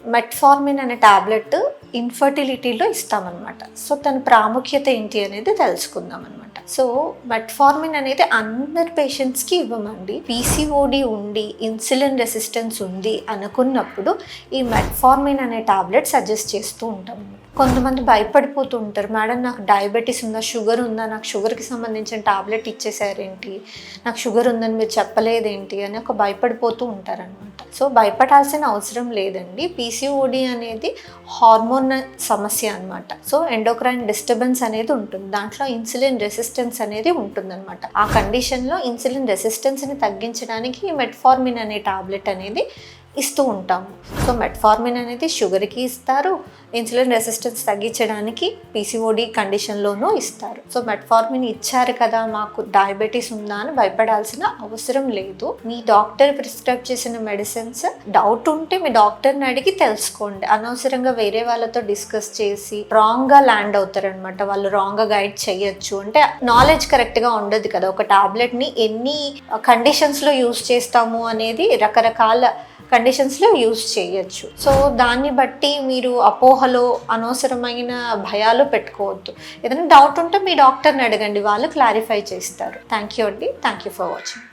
Metformin అనే tablet ఇన్ఫర్టిలిటీలో ఇస్తామన్నమాట. So దాని ప్రాముఖ్యత ఏంటి అనేది తెలుసుకుందాం అనమాట. సో మెట్ఫార్మిన్ అనేది అందరి పేషెంట్స్కి ఇవ్వమండి. పీసీఓడి ఉండి ఇన్సులిన్ రెసిస్టెన్స్ ఉంది అనుకున్నప్పుడు ఈ మెట్ఫార్మిన్ అనే టాబ్లెట్ సజెస్ట్ చేస్తూ ఉంటాం. కొంతమంది భయపడిపోతూ ఉంటారు, మేడం నాకు డయాబెటీస్ ఉందా, షుగర్ ఉందా, నాకు షుగర్కి సంబంధించిన టాబ్లెట్ ఇచ్చేసారేంటి, నాకు షుగర్ ఉందని మీరు చెప్పలేదేంటి అని ఒక భయపడిపోతూ ఉంటారనమాట. సో భయపడాల్సిన అవసరం లేదండి. పీసీఓడి అనేది హార్మోన్ సమస్య అనమాట. సో ఎండోక్రైన్ డిస్టర్బెన్స్ అనేది ఉంటుంది, దాంట్లో ఇన్సులిన్ రెసిస్టెన్స్ అనేది ఉంటుందన్నమాట. ఆ కండిషన్లో ఇన్సులిన్ రెసిస్టెన్స్ని తగ్గించడానికి మెట్ఫార్మిన్ అనే టాబ్లెట్ అనేది ఇస్తూ ఉంటాము. సో మెట్ఫార్మిన్ అనేది షుగర్కి ఇస్తారు, ఇన్సులిన్ రెసిస్టెన్స్ తగ్గించడానికి పీసీఓడి కండిషన్లోనూ ఇస్తారు. సో మెట్ఫార్మిన్ ఇచ్చారు కదా, మాకు డయాబెటీస్ ఉందా అని భయపడాల్సిన అవసరం లేదు. మీ డాక్టర్ ప్రిస్క్రైబ్ చేసిన మెడిసిన్స్ డౌట్ ఉంటే మీ డాక్టర్ని అడిగి తెలుసుకోండి. అనవసరంగా వేరే వాళ్ళతో డిస్కస్ చేసి రాంగ్గా ల్యాండ్ అవుతారనమాట. వాళ్ళు రాంగ్గా గైడ్ చేయొచ్చు. అంటే నాలెడ్జ్ కరెక్ట్గా ఉండదు కదా. ఒక టాబ్లెట్ని ఎన్ని కండిషన్స్లో యూజ్ చేస్తాము అనేది రకరకాల కండిషన్స్లో యూజ్ చేయొచ్చు. సో దాన్ని బట్టి మీరు అపోహలో అనవసరమైన భయాలు పెట్టుకోవద్దు. ఏదైనా డౌట్ ఉంటే మీ డాక్టర్ని అడగండి, వాళ్ళు క్లారిఫై చేస్తారు. థ్యాంక్ యూ అండి. Thank you for watching.